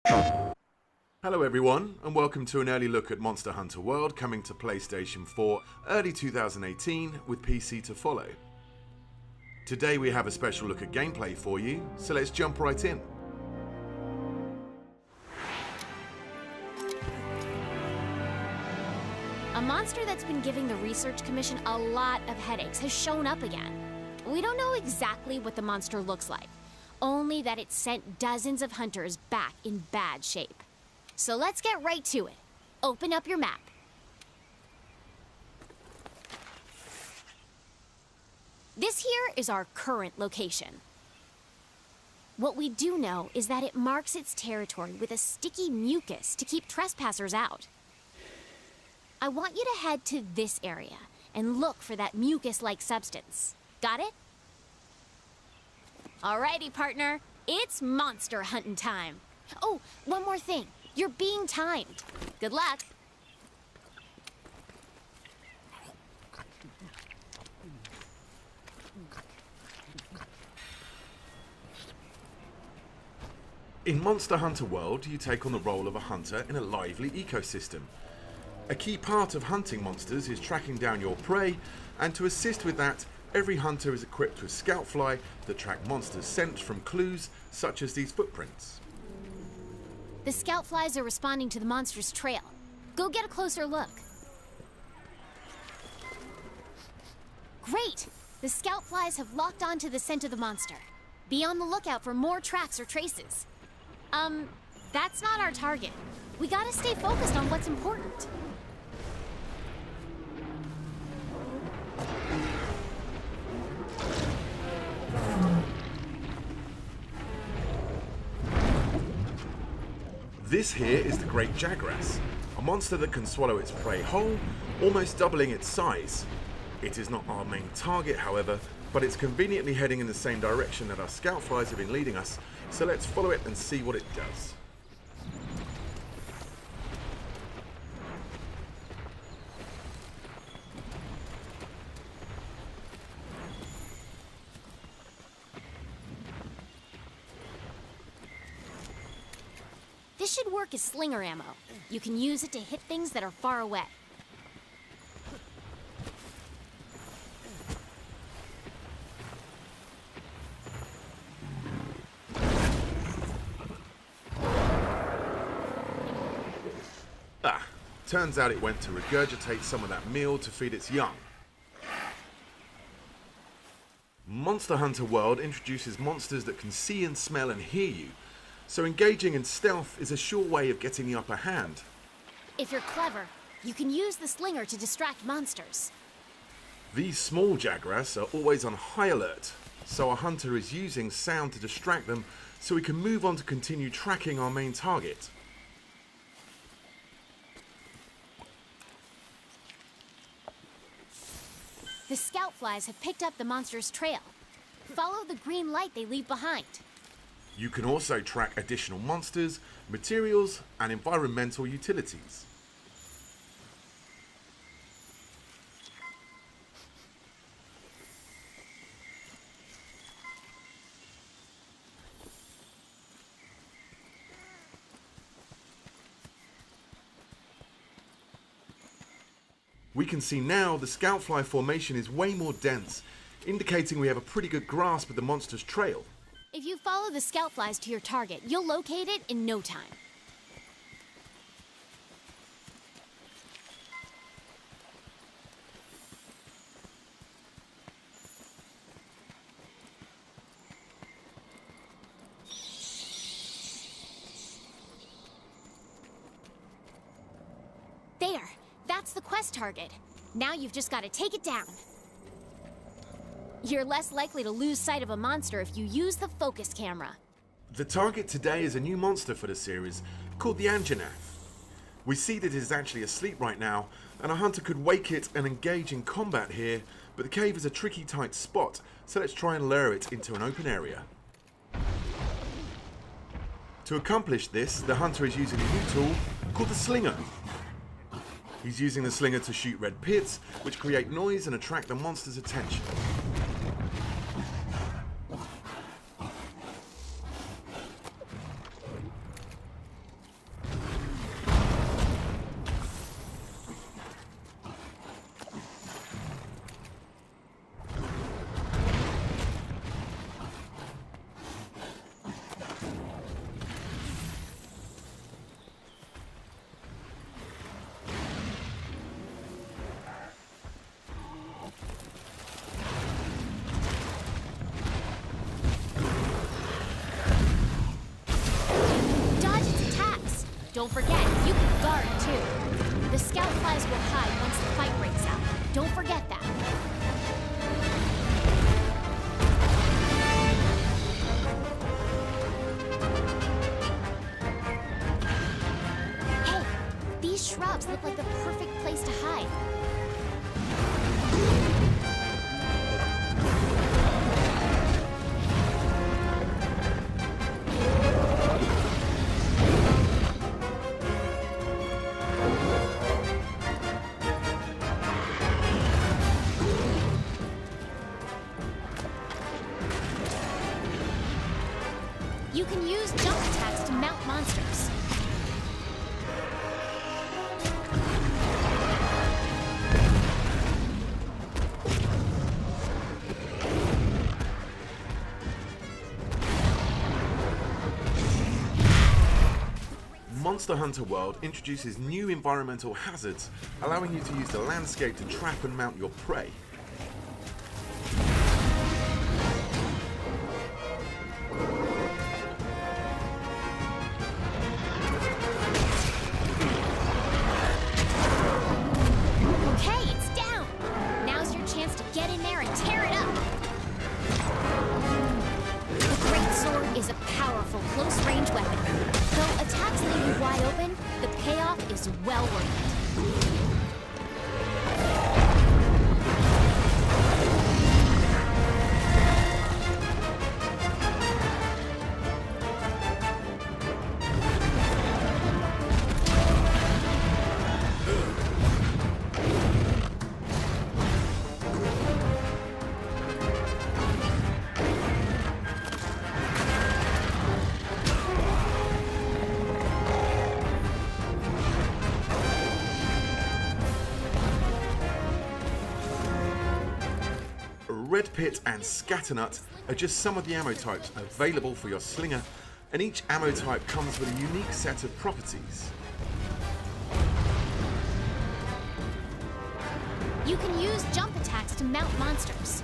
Hello everyone, and welcome to an early look at Monster Hunter World coming to PlayStation 4 early 2018 with PC to follow. Today we have a special look at gameplay for you, so let's jump right in. A monster that's been giving the Research Commission a lot of headaches has shown up again. We don't know exactly what the monster looks like, only that it sent dozens of hunters back in bad shape. So let's get right to it. Open up your map. This here is our current location. What we do know is that it marks its territory with a sticky mucus to keep trespassers out. I want you to head to this area and look for that mucus-like substance. Got it? Alrighty, partner. It's monster hunting time. Oh, one more thing. You're being timed. Good luck. In Monster Hunter World, you take on the role of a hunter in a lively ecosystem. A key part of hunting monsters is tracking down your prey, and to assist with that, every hunter is equipped with scout fly that track monsters' scent from clues such as these footprints. The scout flies are responding to the monster's trail. Go get a closer look. Great! The scout flies have locked onto the scent of the monster. Be on the lookout for more tracks or traces. That's not our target. We gotta stay focused on what's important. This here is the Great Jagras, a monster that can swallow its prey whole, almost doubling its size. It is not our main target, however, but it's conveniently heading in the same direction that our scout flies have been leading us, so let's follow it and see what it does. This should work as slinger ammo. You can use it to hit things that are far away. Turns out it went to regurgitate some of that meal to feed its young. Monster Hunter World introduces monsters that can see and smell and hear you, so engaging in stealth is a sure way of getting the upper hand. If you're clever, you can use the slinger to distract monsters. These small Jagras are always on high alert, so our hunter is using sound to distract them so we can move on to continue tracking our main target. The scout flies have picked up the monster's trail. Follow the green light they leave behind. You can also track additional monsters, materials, and environmental utilities. We can see now the scoutfly formation is way more dense, indicating we have a pretty good grasp of the monster's trail. If you follow the scout flies to your target, you'll locate it in no time. There! That's the quest target. Now you've just got to take it down. You're less likely to lose sight of a monster if you use the focus camera. The target today is a new monster for the series, called the Anjanath. We see that it is actually asleep right now, and a hunter could wake it and engage in combat here, but the cave is a tricky tight spot, so let's try and lure it into an open area. To accomplish this, the hunter is using a new tool called the Slinger. He's using the Slinger to shoot red pits, which create noise and attract the monster's attention. Don't forget, you can guard too. The scout flies will hide once the fight breaks out. Don't forget that. Hey, these shrubs look like the perfect place to hide. You can use jump attacks to mount monsters. Monster Hunter World introduces new environmental hazards, allowing you to use the landscape to trap and mount your prey. Okay, it's down! Now's your chance to get in there and tear it up! The Great Sword is a powerful close-range weapon. Though attacks leave you wide open, the payoff is well worth it. Red Pit and Scatternut are just some of the ammo types available for your slinger, and each ammo type comes with a unique set of properties. You can use jump attacks to mount monsters.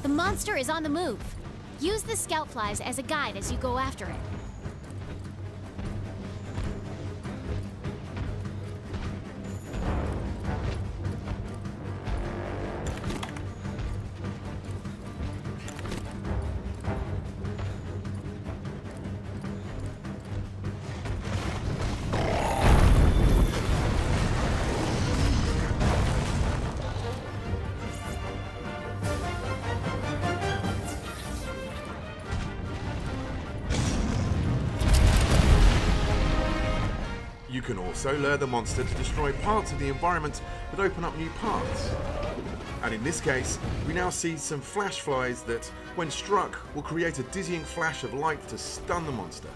The monster is on the move. Use the scout flies as a guide as you go after it. You can also lure the monster to destroy parts of the environment that open up new paths. And in this case, we now see some flash flies that, when struck, will create a dizzying flash of light to stun the monster.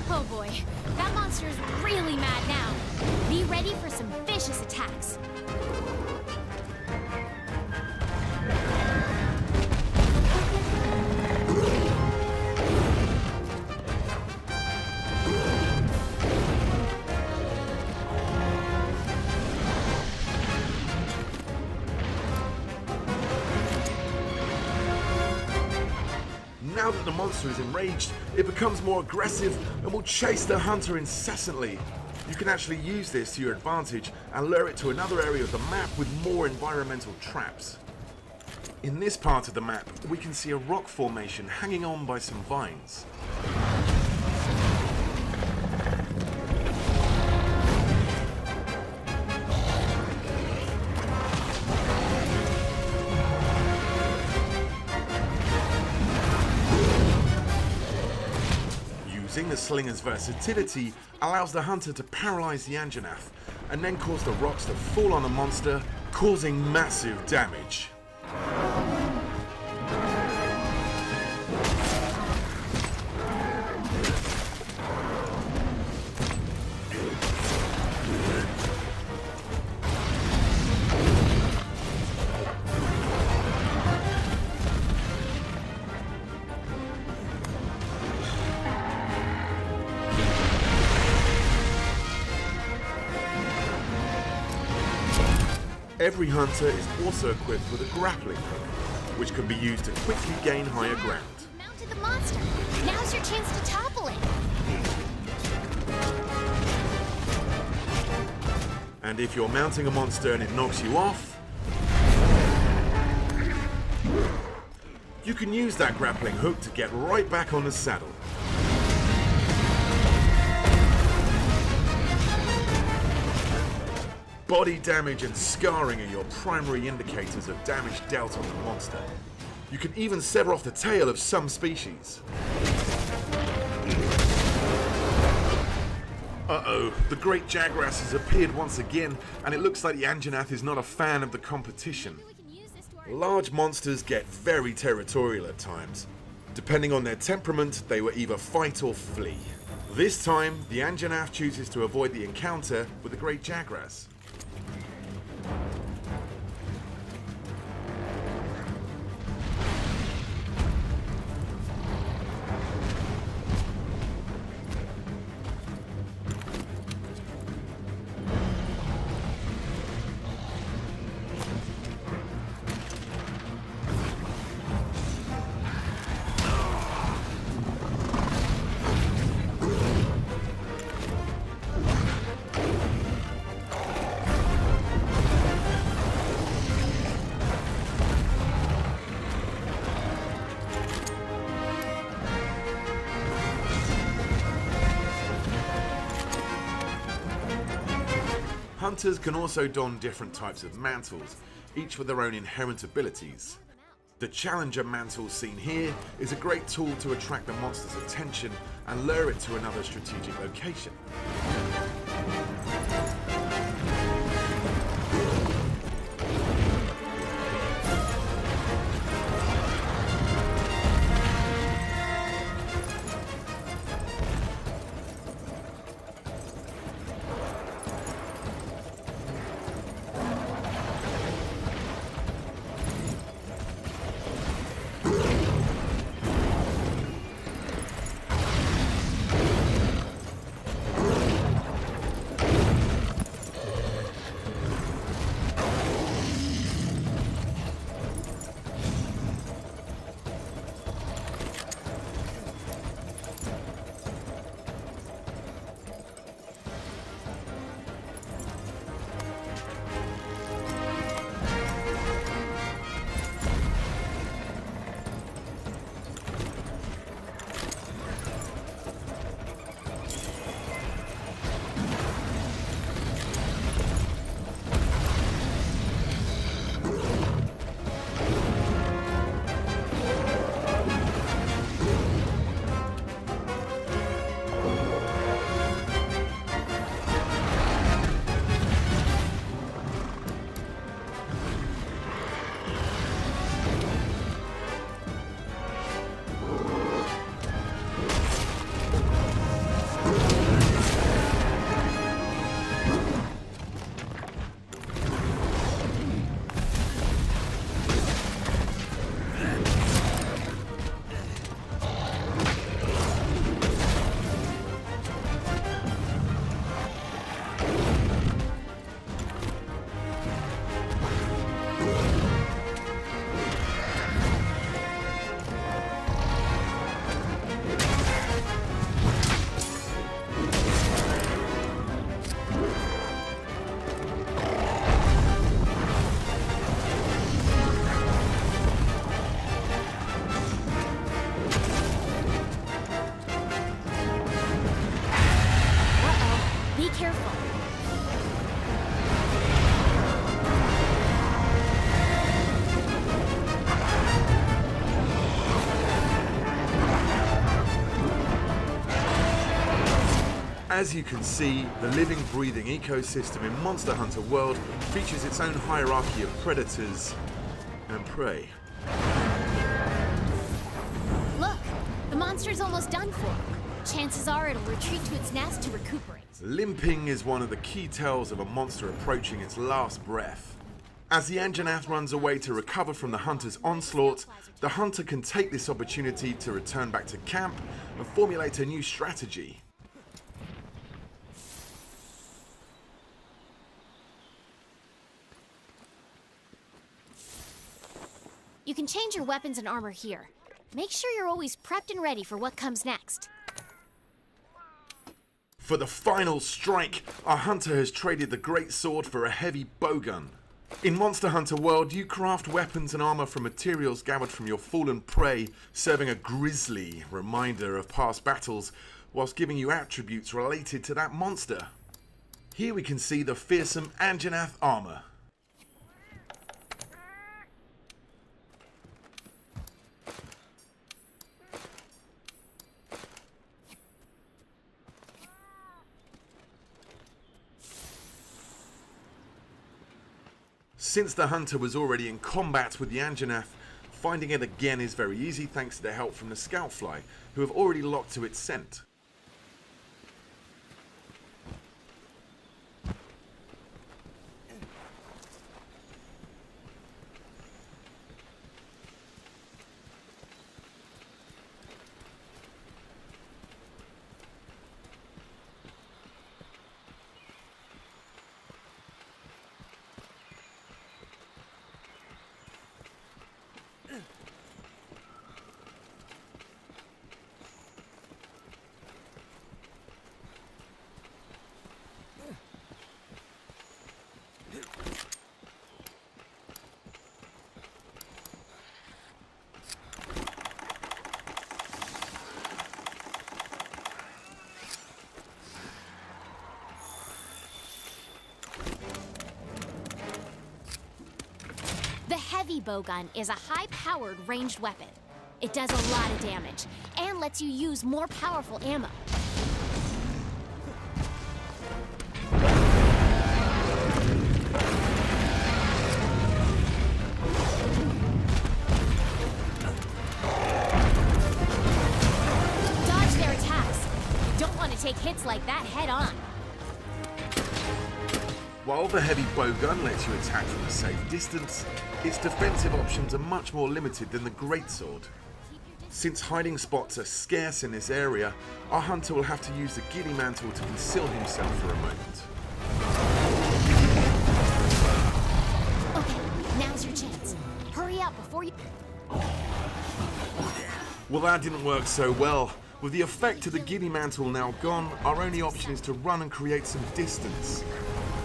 Oh boy, that monster's really mad now. Be ready for some vicious attacks. Now that the monster is enraged, it becomes more aggressive and will chase the hunter incessantly. You can actually use this to your advantage and lure it to another area of the map with more environmental traps. In this part of the map, we can see a rock formation hanging on by some vines. using, the slinger's versatility allows the hunter to paralyze the Anjanath and then cause the rocks to fall on the monster, causing massive damage. Every hunter is also equipped with a grappling hook, which can be used to quickly gain higher ground. You mounted the monster. Now's your chance to topple it. And if you're mounting a monster and it knocks you off, you can use that grappling hook to get right back on the saddle. Body damage and scarring are your primary indicators of damage dealt on the monster. You can even sever off the tail of some species. Uh-oh, the great Jagrass has appeared once again, and it looks like the Anjanath is not a fan of the competition. Large monsters get very territorial at times. Depending on their temperament, they will either fight or flee. This time, the Anjanath chooses to avoid the encounter with the great Jagrass. Hunters can also don different types of mantles, each with their own inherent abilities. The Challenger mantle seen here is a great tool to attract the monster's attention and lure it to another strategic location. As you can see, the living, breathing ecosystem in Monster Hunter World features its own hierarchy of predators and prey. Look, the monster's almost done for. Chances are it'll retreat to its nest to recuperate. Limping is one of the key tells of a monster approaching its last breath. As the Anjanath runs away to recover from the hunter's onslaught, the hunter can take this opportunity to return back to camp and formulate a new strategy. You can change your weapons and armor here. Make sure you're always prepped and ready for what comes next. For the final strike, our hunter has traded the great sword for a heavy bowgun. In Monster Hunter World, you craft weapons and armor from materials gathered from your fallen prey, serving a grisly reminder of past battles, whilst giving you attributes related to that monster. Here we can see the fearsome Anjanath armor. Since the hunter was already in combat with the Anjanath, finding it again is very easy thanks to the help from the Scoutfly, who have already locked to its scent. The heavy bowgun is a high-powered ranged weapon. It does a lot of damage and lets you use more powerful ammo. Dodge their attacks. You don't want to take hits like that head on. While the heavy bowgun lets you attack from a safe distance, its defensive options are much more limited than the greatsword. Since hiding spots are scarce in this area, our hunter will have to use the ghillie mantle to conceal himself for a moment. Okay, now's your chance. Hurry up before you... Well, that didn't work so well. With the effect of the ghillie mantle now gone, our only option is to run and create some distance.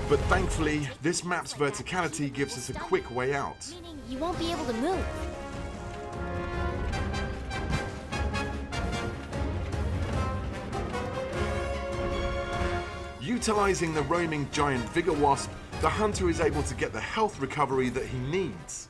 But thankfully, this map's verticality gives us a quick way out. Meaning you won't be able to move. Utilizing the roaming giant Vigor Wasp, the hunter is able to get the health recovery that he needs.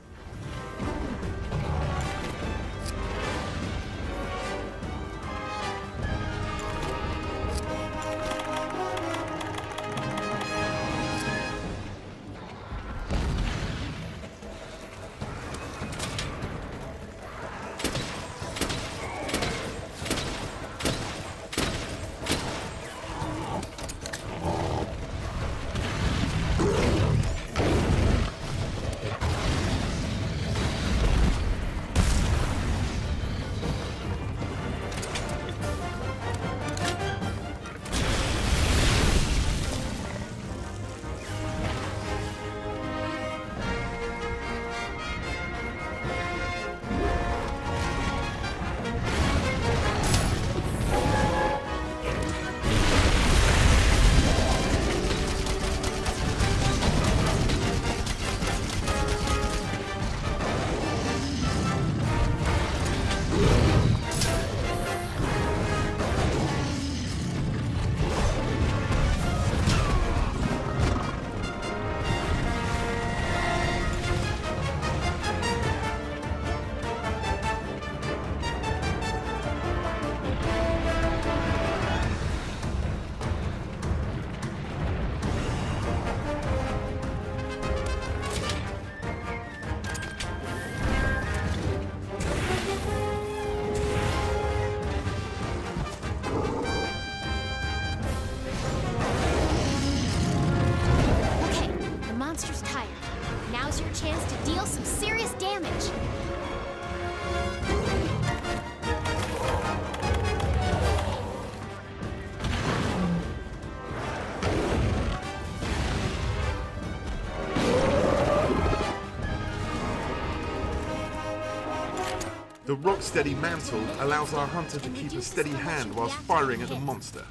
The rock-steady mantle allows our hunter to keep a steady hand whilst firing at the monster.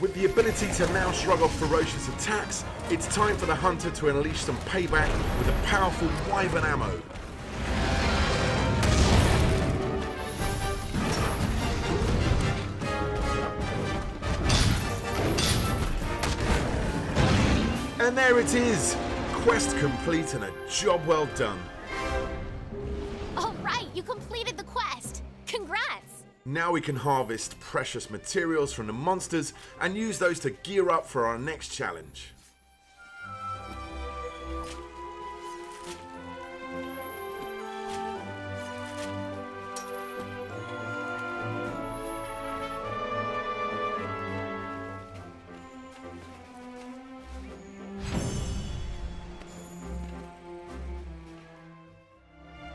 With the ability to now shrug off ferocious attacks, it's time for the hunter to unleash some payback with a powerful wyvern ammo. And there it is! Quest complete and a job well done. All right, you completed the quest. Congrats! Now we can harvest precious materials from the monsters and use those to gear up for our next challenge.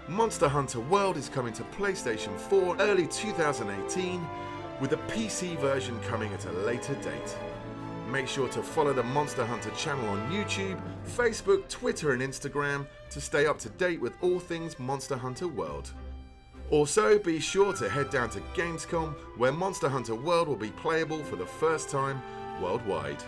Monster Hunter World is coming to PlayStation 4 early 2018, with a PC version coming at a later date. Make sure to follow the Monster Hunter channel on YouTube, Facebook, Twitter and Instagram to stay up to date with all things Monster Hunter World. Also, be sure to head down to Gamescom, where Monster Hunter World will be playable for the first time worldwide.